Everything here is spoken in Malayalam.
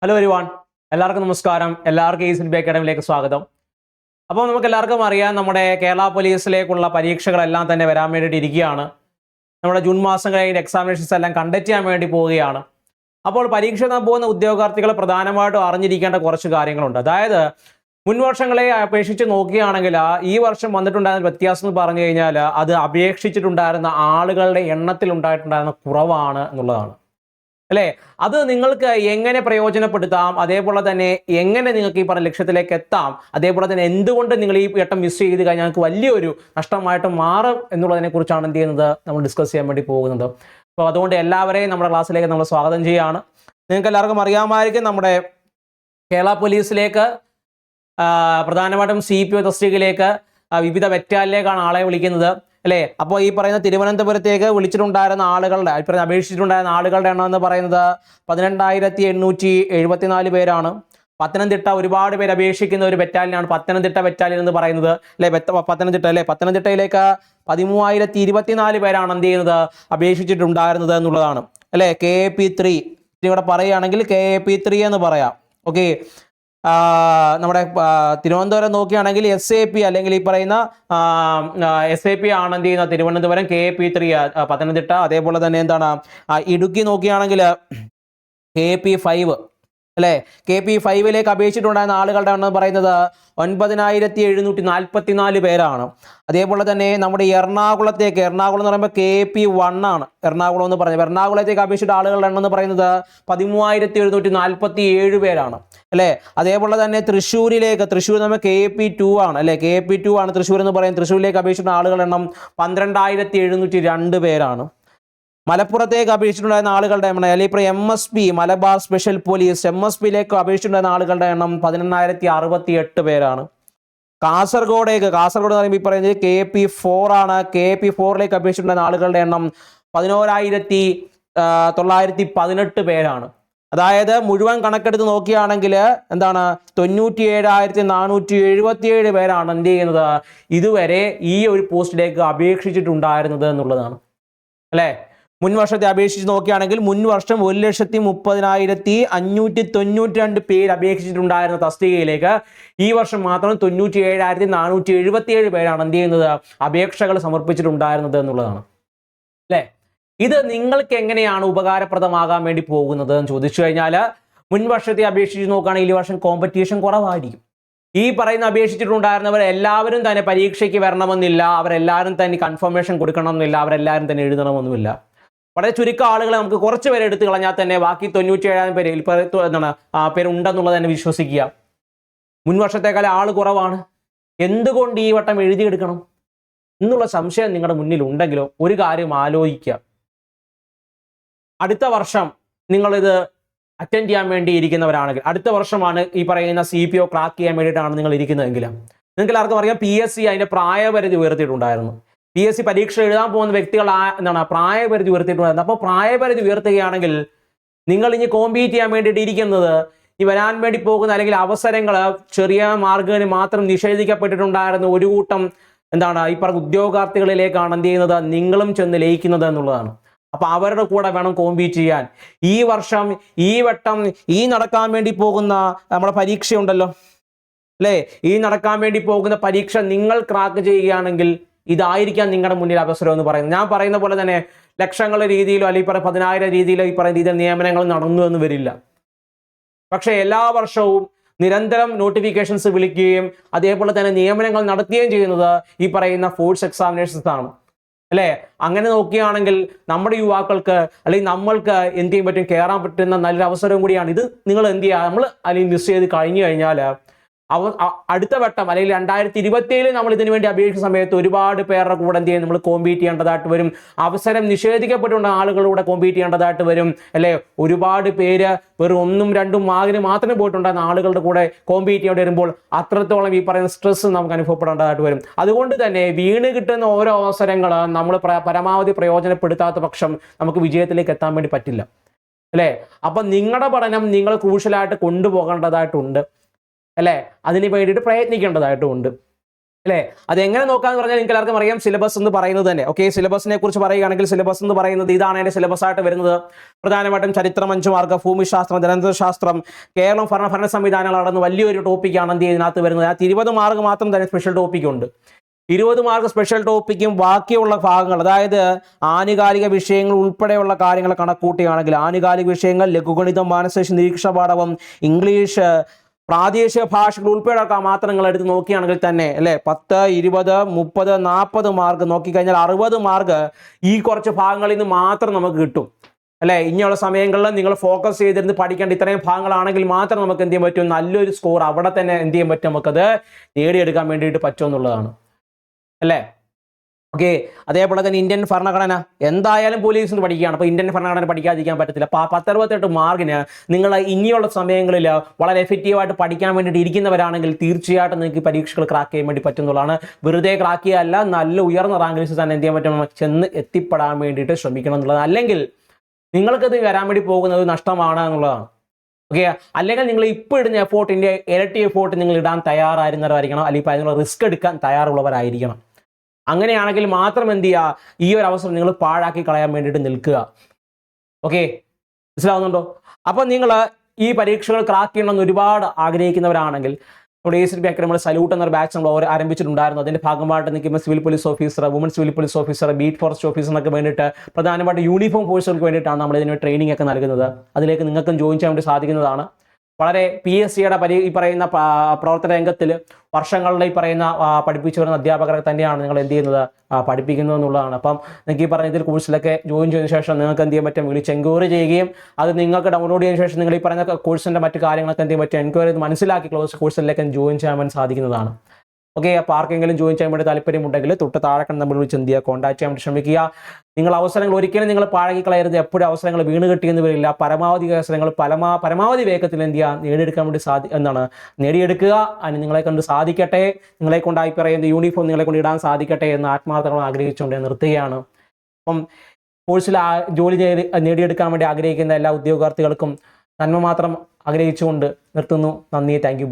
ഹലോ എവരിവൺ, എല്ലാവർക്കും നമസ്കാരം. എല്ലാവർക്കും ഈസിബി അക്കാഡമിയിലേക്ക് സ്വാഗതം. അപ്പോൾ നമുക്ക് എല്ലാവർക്കും അറിയാം, നമ്മുടെ കേരള പോലീസിലേക്കുള്ള പരീക്ഷകളെല്ലാം തന്നെ വരാൻ വേണ്ടിയിട്ട് ഇരിക്കുകയാണ്. നമ്മുടെ ജൂൺ മാസം കഴിഞ്ഞ് എക്സാമിനേഷൻസ് എല്ലാം കണ്ടക്ട് ചെയ്യാൻ വേണ്ടി പോവുകയാണ്. അപ്പോൾ പരീക്ഷ എഴുതാൻ പോകുന്ന ഉദ്യോഗാർത്ഥികൾ പ്രധാനമായിട്ടും അറിഞ്ഞിരിക്കേണ്ട കുറച്ച് കാര്യങ്ങളുണ്ട്. അതായത് മുൻവർഷങ്ങളെ അപേക്ഷിച്ച് നോക്കുകയാണെങ്കിൽ ഈ വർഷം വന്നിട്ടുണ്ടായിരുന്ന വ്യത്യാസം എന്ന് പറഞ്ഞു കഴിഞ്ഞാൽ അത് അപേക്ഷിച്ചിട്ടുണ്ടായിരുന്ന ആളുകളുടെ എണ്ണത്തിൽ ഉണ്ടായിട്ടുണ്ടായിരുന്ന കുറവാണ് എന്നുള്ളതാണ്. അല്ലേ? അത് നിങ്ങൾക്ക് എങ്ങനെ പ്രയോജനപ്പെടുത്താം, അതേപോലെ തന്നെ എങ്ങനെ നിങ്ങൾക്ക് ഈ പറഞ്ഞ ലക്ഷ്യത്തിലേക്ക് എത്താം, അതേപോലെ തന്നെ എന്തുകൊണ്ട് നിങ്ങൾ ഈ ഘട്ടം മിസ് ചെയ്ത് കഴിഞ്ഞാൽ നിങ്ങൾക്ക് വലിയൊരു നഷ്ടമായിട്ട് മാറും എന്നുള്ളതിനെ കുറിച്ചാണ് എന്ത് ചെയ്യുന്നത് നമ്മൾ ഡിസ്കസ് ചെയ്യാൻ വേണ്ടി പോകുന്നത്. അപ്പോൾ അതുകൊണ്ട് എല്ലാവരെയും നമ്മുടെ ക്ലാസ്സിലേക്ക് നമ്മൾ സ്വാഗതം ചെയ്യുകയാണ്. നിങ്ങൾക്ക് എല്ലാവർക്കും അറിയാമായിരിക്കും, നമ്മുടെ കേരള പോലീസിലേക്ക് പ്രധാനമായിട്ടും CPO തസ്തികയിലേക്ക് വിവിധ ബറ്റാലിയനിലേക്കാണ് ആളെ വിളിക്കുന്നത്, അല്ലേ? അപ്പോൾ ഈ പറയുന്ന തിരുവനന്തപുരത്തേക്ക് വിളിച്ചിട്ടുണ്ടായിരുന്ന ആളുകളുടെ അപേക്ഷിച്ചിട്ടുണ്ടായിരുന്ന ആളുകളുടെ എണ്ണം എന്ന് പറയുന്നത് 12,874 പേരാണ്. പത്തനംതിട്ട ഒരുപാട് പേര് അപേക്ഷിക്കുന്ന ഒരു ബറ്റാലിയനാണ് പത്തനംതിട്ട ബറ്റാലിയൻ എന്ന് പറയുന്നത്, അല്ലേ? പത്തനംതിട്ടയിലേക്ക് 13,024 പേരാണ് എന്ത് ചെയ്യുന്നത് അപേക്ഷിച്ചിട്ടുണ്ടായിരുന്നത് എന്നുള്ളതാണ്, അല്ലേ? KAP3 ഇവിടെ പറയുകയാണെങ്കിൽ KAP3 എന്ന് പറയാം. ഓക്കെ, നമ്മുടെ തിരുവനന്തപുരം നോക്കുകയാണെങ്കിൽ SAP അല്ലെങ്കിൽ ഈ പറയുന്ന SAP ആണ് എന്ത് ചെയ്യുന്ന തിരുവനന്തപുരം, KAP3 പത്തനംതിട്ട. അതേപോലെ തന്നെ എന്താണ് ഇടുക്കി നോക്കുകയാണെങ്കിൽ KAP5, അല്ലേ? KAP5ലേക്ക് അപേക്ഷിച്ചിട്ടുണ്ടായിരുന്ന ആളുകളുടെ എണ്ണം പറയുന്നത് 9,744 പേരാണ്. അതേപോലെ തന്നെ നമ്മുടെ എറണാകുളം എന്ന് പറയുമ്പോൾ KAP1 ആണ്. എറണാകുളം എന്ന് പറയുന്നത് എറണാകുളത്തേക്ക് അപേക്ഷിച്ചിട്ട് ആളുകളുടെ എണ്ണം എന്ന് പറയുന്നത് 13,747 പേരാണ്, അല്ലേ? അതേപോലെ തന്നെ തൃശ്ശൂർ നമ്മൾ KAP2 ആണ്, അല്ലേ? KAP2 ആണ് തൃശ്ശൂർ എന്ന് പറയുന്നത്. തൃശ്ശൂരിലേക്ക് അപേക്ഷിച്ചിട്ട് ആളുകളുടെ എണ്ണം 12,702 പേരാണ്. മലപ്പുറത്തേക്ക് അപേക്ഷിച്ചിട്ടുണ്ടായിരുന്ന ആളുകളുടെ എണ്ണം, അല്ലെങ്കിൽ MSP മലബാർ സ്പെഷ്യൽ പോലീസ് MSPയിലേക്ക് അപേക്ഷിച്ചിട്ടുണ്ടായിരുന്ന ആളുകളുടെ എണ്ണം 18,068 പേരാണ്. കാസർഗോഡ് എന്ന് പറയുമ്പോൾ ഈ പറയുന്നത് KAP4 ആണ്. KAP4ലേക്ക് അപേക്ഷിച്ചിട്ടുണ്ടായിരുന്ന ആളുകളുടെ എണ്ണം 11,918 പേരാണ്. അതായത് മുഴുവൻ കണക്കെടുത്ത് നോക്കുകയാണെങ്കിൽ എന്താണ് 97,477 പേരാണ് എന്ത് ചെയ്യുന്നത് ഇതുവരെ ഈ ഒരു പോസ്റ്റിലേക്ക് അപേക്ഷിച്ചിട്ടുണ്ടായിരുന്നത് എന്നുള്ളതാണ്, അല്ലേ? മുൻ വർഷത്തെ അപേക്ഷിച്ച് നോക്കുകയാണെങ്കിൽ മുൻ വർഷം 1,30,592 പേര് അപേക്ഷിച്ചിട്ടുണ്ടായിരുന്ന തസ്തികയിലേക്ക് ഈ വർഷം മാത്രം 97,477 പേരാണ് എന്ത് ചെയ്യുന്നത് അപേക്ഷകൾ സമർപ്പിച്ചിട്ടുണ്ടായിരുന്നത് എന്നുള്ളതാണ്, അല്ലേ? ഇത് നിങ്ങൾക്ക് എങ്ങനെയാണ് ഉപകാരപ്രദമാകാൻ വേണ്ടി പോകുന്നത് എന്ന് ചോദിച്ചു കഴിഞ്ഞാൽ, മുൻ വർഷത്തെ അപേക്ഷിച്ച് നോക്കുകയാണെങ്കിൽ ഈ വർഷം കോമ്പറ്റീഷൻ കുറവായിരിക്കും. ഈ പറയുന്ന അപേക്ഷിച്ചിട്ടുണ്ടായിരുന്നവർ എല്ലാവരും തന്നെ പരീക്ഷയ്ക്ക് വരണമെന്നില്ല, അവരെല്ലാവരും തന്നെ കൺഫർമേഷൻ കൊടുക്കണം എന്നില്ല, അവരെല്ലാവരും തന്നെ എഴുതണമെന്നുമില്ല. വളരെ ചുരുക്കം ആളുകളെ നമുക്ക് കുറച്ച് പേരെ എടുത്തു കളഞ്ഞാൽ തന്നെ ബാക്കി 97,000 പേര് പേരുണ്ടെന്നുള്ളത് തന്നെ വിശ്വസിക്കുക. മുൻ വർഷത്തേക്കാൾ ആൾ കുറവാണ്. എന്തുകൊണ്ട് ഈ വട്ടം എഴുതിയെടുക്കണം എന്നുള്ള സംശയം നിങ്ങളുടെ മുന്നിൽ ഉണ്ടെങ്കിലോ ഒരു കാര്യം ആലോചിക്കുക. അടുത്ത വർഷം നിങ്ങളിത് അറ്റൻഡ് ചെയ്യാൻ വേണ്ടി ഇരിക്കുന്നവരാണെങ്കിൽ, അടുത്ത വർഷമാണ് ഈ പറയുന്ന CPO ക്രാക്ക് ചെയ്യാൻ വേണ്ടിയിട്ടാണ് നിങ്ങൾ ഇരിക്കുന്നതെങ്കിൽ, നിങ്ങൾക്ക് എല്ലാവർക്കും അറിയാം PSC അതിൻ്റെ പ്രായപരിധി ഉയർത്തിയിട്ടുണ്ടായിരുന്നു. PSC പരീക്ഷ എഴുതാൻ പോകുന്ന വ്യക്തികൾ പ്രായപരിധി ഉയർത്തിയിട്ടുണ്ടായിരുന്നു. അപ്പോൾ പ്രായപരിധി ഉയർത്തുകയാണെങ്കിൽ നിങ്ങൾ ഇനി കോമ്പീറ്റ് ചെയ്യാൻ വേണ്ടിയിട്ട് ഇരിക്കുന്നത് ഈ വരാൻ വേണ്ടി പോകുന്ന അല്ലെങ്കിൽ അവസരങ്ങൾ ചെറിയ മാർഗത്തിന് മാത്രം നിഷേധിക്കപ്പെട്ടിട്ടുണ്ടായിരുന്ന ഒരു കൂട്ടം ഈ പറഞ്ഞ ഉദ്യോഗാർത്ഥികളിലേക്കാണ് എന്ത് ചെയ്യുന്നത് നിങ്ങളും ചെന്ന് ലയിക്കുന്നത് എന്നുള്ളതാണ്. അപ്പൊ അവരുടെ കൂടെ വേണം കോമ്പീറ്റ് ചെയ്യാൻ. ഈ വട്ടം ഈ നടക്കാൻ വേണ്ടി പോകുന്ന നമ്മുടെ പരീക്ഷയുണ്ടല്ലോ, അല്ലേ? ഈ നടക്കാൻ വേണ്ടി പോകുന്ന പരീക്ഷ നിങ്ങൾ ക്രാക്ക് ചെയ്യുകയാണെങ്കിൽ ഇതായിരിക്കാം നിങ്ങളുടെ മുന്നിൽ അവസരം എന്ന് പറയുന്നത്. ഞാൻ പറയുന്ന പോലെ തന്നെ ലക്ഷങ്ങളുടെ രീതിയിലോ അല്ലെങ്കിൽ 10,000 രീതിയിലോ ഈ പറയുന്ന രീതിയിൽ നിയമനങ്ങൾ നടന്നു എന്ന് വരില്ല. പക്ഷെ എല്ലാ വർഷവും നിരന്തരം നോട്ടിഫിക്കേഷൻസ് വിളിക്കുകയും അതേപോലെ തന്നെ നിയമനങ്ങൾ നടത്തുകയും ചെയ്യുന്നത് ഈ പറയുന്ന ഫോഴ്സ് എക്സാമിനേഷൻസ് ആണ്, അല്ലേ? അങ്ങനെ നോക്കുകയാണെങ്കിൽ നമ്മുടെ യുവാക്കൾക്ക് അല്ലെങ്കിൽ നമ്മൾക്ക് എന്ത് ചെയ്യാൻ പറ്റും, കയറാൻ പറ്റുന്ന നല്ലൊരു അവസരം കൂടിയാണ് ഇത്. നിങ്ങൾ എന്ത് ചെയ്യുക, നമ്മൾ അല്ലെങ്കിൽ മിസ് ചെയ്ത് കഴിഞ്ഞു കഴിഞ്ഞാൽ അടുത്ത വട്ടം അല്ലെങ്കിൽ 2027 നമ്മൾ ഇതിനു വേണ്ടി അപേക്ഷിച്ച സമയത്ത് ഒരുപാട് പേരുടെ കൂടെ എന്ത് ചെയ്യും, നമ്മൾ കോമ്പീറ്റ് ചെയ്യേണ്ടതായിട്ട് വരും. അവസരം നിഷേധിക്കപ്പെട്ടുകൊണ്ട് ആളുകളുടെ കോമ്പീറ്റ് ചെയ്യേണ്ടതായിട്ട് വരും, അല്ലേ? ഒരുപാട് പേര് വെറും 1ഉം 2ഉം മാർക്കിന് മാത്രമേ പോയിട്ടുണ്ടായിരുന്ന ആളുകളുടെ കൂടെ കോമ്പീറ്റ് ചെയ്യേണ്ടി വരുമ്പോൾ അത്രത്തോളം ഈ പറയുന്ന സ്ട്രെസ് നമുക്ക് അനുഭവപ്പെടേണ്ടതായിട്ട് വരും. അതുകൊണ്ട് തന്നെ വീണ് കിട്ടുന്ന ഓരോ അവസരങ്ങൾ നമ്മൾ പരമാവധി പ്രയോജനപ്പെടുത്താത്ത പക്ഷം നമുക്ക് വിജയത്തിലേക്ക് എത്താൻ വേണ്ടി പറ്റില്ല, അല്ലേ? അപ്പം നിങ്ങളുടെ പഠനം നിങ്ങൾ ക്രൂഷ്യലായിട്ട് കൊണ്ടുപോകേണ്ടതായിട്ടുണ്ട്, അല്ലേ? അതിന് വേണ്ടിയിട്ട് പ്രയത്നിക്കേണ്ടതായിട്ടുമുണ്ട്, അല്ലേ? അത് എങ്ങനെ നോക്കാന്ന് പറഞ്ഞാൽ നിങ്ങൾക്ക് എല്ലാവർക്കും അറിയാം, സിലബസ് എന്ന് പറയുന്നത് തന്നെ. ഓക്കെ, സിലബസിനെ കുറിച്ച് പറയുകയാണെങ്കിൽ സിലബസ് എന്ന് പറയുന്നത് ഇതാണ് അതിന്റെ സിലബസ് ആയിട്ട് വരുന്നത്. പ്രധാനമായിട്ടും ചരിത്രം 5 മാർക്ക്, ഭൂമിശാസ്ത്രം, ജനതശാസ്ത്രം, കേരളം, ഭരണ സംവിധാനങ്ങൾ അടങ്ങുന്ന വലിയൊരു ടോപ്പിക്കാണ് എന്ത് ഇതിനകത്ത് വരുന്നത്. അതിനകത്ത് 20 മാർക്ക് മാത്രം തന്നെ സ്പെഷ്യൽ ടോപ്പിക് ഉണ്ട്. 20 മാർക്ക് സ്പെഷ്യൽ ടോപ്പിക്കും ബാക്കിയുള്ള ഭാഗങ്ങൾ, അതായത് ആനുകാലിക വിഷയങ്ങൾ ഉൾപ്പെടെയുള്ള കാര്യങ്ങൾ കണക്കൂട്ടുകയാണെങ്കിൽ ആനുകാലിക വിഷയങ്ങൾ, ലഘുഗണിതം, മാനസശേഷി, നിരീക്ഷണ പാഠവും, ഇംഗ്ലീഷ്, പ്രാദേശിക ഭാഷകൾ ഉൾപ്പെടെ മാത്രം നിങ്ങൾ എടുത്ത് നോക്കുകയാണെങ്കിൽ തന്നെ അല്ലെ 10, 20, 30, 40 മാർക്ക് നോക്കിക്കഴിഞ്ഞാൽ 60 മാർക്ക് ഈ കുറച്ച് ഭാഗങ്ങളിൽ നിന്ന് മാത്രം നമുക്ക് കിട്ടും അല്ലെ. ഇനിയുള്ള സമയങ്ങളിൽ നിങ്ങൾ ഫോക്കസ് ചെയ്തിരുന്ന് പഠിക്കേണ്ട ഇത്രയും ഭാഗങ്ങളാണെങ്കിൽ മാത്രം നമുക്ക് എന്ത് ചെയ്യാൻ പറ്റും, നല്ലൊരു സ്കോർ അവിടെ തന്നെ എന്ത് ചെയ്യാൻ പറ്റും, നമുക്കത് നേടിയെടുക്കാൻ വേണ്ടിയിട്ട് പറ്റുമെന്നുള്ളതാണ് അല്ലേ. ഓക്കെ, അതേപോലെ തന്നെ ഇന്ത്യൻ ഭരണഘടന എന്തായാലും പോലീസിന് പഠിക്കുകയാണ്. അപ്പോൾ ഇന്ത്യൻ ഭരണഘടന പഠിക്കാതിരിക്കാൻ പറ്റത്തില്ല. അപ്പോൾ 1068 മാർക്കിന് നിങ്ങൾ ഇനിയുള്ള സമയങ്ങളിൽ വളരെ എഫക്റ്റീവായിട്ട് പഠിക്കാൻ വേണ്ടിയിട്ട് ഇരിക്കുന്നവരാണെങ്കിൽ തീർച്ചയായിട്ടും നിങ്ങൾക്ക് പരീക്ഷകൾ ക്രാക്ക് ചെയ്യാൻ വേണ്ടി പറ്റുന്നതാണ്. വെറുതെ ക്രാക്ക് ചെയ്യാല്ല, നല്ല ഉയർന്ന റാങ്ക് ലിസ്റ്റ് തന്നെ എന്ത് ചെയ്യാൻ പറ്റും, ചെന്ന് എത്തിപ്പെടാൻ വേണ്ടിയിട്ട് ശ്രമിക്കണം എന്നുള്ളത്. അല്ലെങ്കിൽ നിങ്ങൾക്കത് വരാൻ വേണ്ടി പോകുന്നത് നഷ്ടമാണ് എന്നുള്ളതാണ്. ഓക്കെ, അല്ലെങ്കിൽ നിങ്ങൾ ഇപ്പോൾ ഇടുന്ന എഫോർട്ടിൻ്റെ ഇരട്ടി എഫോർട്ട് നിങ്ങൾ ഇടാൻ തയ്യാറായിരുന്നവരായിരിക്കണം, അല്ലെങ്കിൽ അതിനുള്ള റിസ്ക് എടുക്കാൻ തയ്യാറുള്ളവരായിരിക്കണം. അങ്ങനെയാണെങ്കിൽ മാത്രം എന്ത് ചെയ്യുക, ഈ ഒരു അവസരം നിങ്ങൾ പാഴാക്കി കളയാൻ വേണ്ടിയിട്ട് നിൽക്കുക. ഓക്കെ, മനസ്സിലാവുന്നുണ്ടോ? അപ്പോൾ നിങ്ങൾ ഈ പരീക്ഷകൾ ക്രാക്ക് ചെയ്യണമെന്ന് ഒരുപാട് ആഗ്രഹിക്കുന്നവരാണെങ്കിൽ നമ്മുടെ ACP Academy നമ്മൾ സല്യൂട്ട് എന്നൊരു ബാച്ച് നമ്മൾ ആരംഭിച്ചിട്ടുണ്ടായിരുന്നു. അതിൻ്റെ ഭാഗമായിട്ട് നിൽക്കുമ്പോൾ civil police officer, woman civil police officer, beat forest ഓഫീസറിനൊക്കെ വേണ്ടിയിട്ട് പ്രധാനമായിട്ട് യൂണിഫോം ഫോഴ്സുകൾക്ക് വേണ്ടിയിട്ടാണ് നമ്മൾ ഇതിന് ട്രെയിനിങ് ഒക്കെ നൽകുന്നത്. അതിലേക്ക് നിങ്ങൾക്കും ജോയിൻ ചെയ്യാൻ വേണ്ടി സാധിക്കുന്നതാണ്. വളരെ PSCയുടെ ഈ പറയുന്ന പ്രവർത്തന രംഗത്തിൽ വർഷങ്ങളുടെ ഈ പറയുന്ന പഠിപ്പിച്ചു വരുന്ന അധ്യാപകരെ തന്നെയാണ് നിങ്ങൾ എന്ത് ചെയ്യുന്നത്, പഠിപ്പിക്കുന്നത് എന്നുള്ളതാണ്. അപ്പം നിങ്ങൾക്ക് ഈ പറഞ്ഞ ഇതിൽ കോഴ്സിലൊക്കെ ജോയിൻ ചെയ്തതിനു ശേഷം നിങ്ങൾക്ക് എന്ത് ചെയ്യാൻ പറ്റും, വിളിച്ച് എൻക്വയറി ചെയ്യുകയും അത് നിങ്ങൾക്ക് ഡൗൺലോഡ് ചെയ്തതിനു ശേഷം നിങ്ങൾ ഈ പറഞ്ഞ കോഴ്സിൻ്റെ മറ്റു കാര്യങ്ങളൊക്കെ എന്ത് ചെയ്യാൻ പറ്റും, എൻക്വയറി ചെയ്ത് മനസ്സിലാക്കി ക്ലോസ് കോഴ്സിലേക്ക് ജോയിൻ ചെയ്യാൻ വേണ്ടി സാധിക്കുന്നതാണ്. ഓക്കെ, അപ്പോൾ ആർക്കെങ്കിലും ജോയിൻ ചെയ്യാൻ വേണ്ടി താല്പര്യമുണ്ടെങ്കിൽ തൊട്ട് താഴെ നമ്മൾ വിളിച്ച് എന്ത് ചെയ്യുക, കോൺടാക്ട് ചെയ്യാൻ വേണ്ടി ശ്രമിക്കുക. നിങ്ങൾ അവസരങ്ങൾ ഒരിക്കലും നിങ്ങൾ പാഴാക്കി കളയരുത്. എപ്പോഴും അവസരങ്ങൾ വീണ് കിട്ടിയെന്ന് വരില്ല. പരമാവധി അവസരങ്ങൾ പരമാവധി വേഗത്തിൽ എന്ത് ചെയ്യുക, നേടിയെടുക്കാൻ വേണ്ടി നേടിയെടുക്കുക. അതിന് നിങ്ങളെ കൊണ്ട് സാധിക്കട്ടെ, നിങ്ങളെ കൊണ്ടായി പറയുന്ന യൂണിഫോം നിങ്ങളെ കൊണ്ട് ഇടാൻ സാധിക്കട്ടെ എന്ന് ആത്മാർത്ഥങ്ങൾ ആഗ്രഹിച്ചുകൊണ്ട് നിർത്തുകയാണ്. അപ്പം കോഴ്സിൽ ജോലി നേടിയെടുക്കാൻ വേണ്ടി ആഗ്രഹിക്കുന്ന എല്ലാ ഉദ്യോഗാർത്ഥികൾക്കും നന്മ മാത്രം ആഗ്രഹിച്ചുകൊണ്ട് നിർത്തുന്നു. നന്ദി, താങ്ക് യു.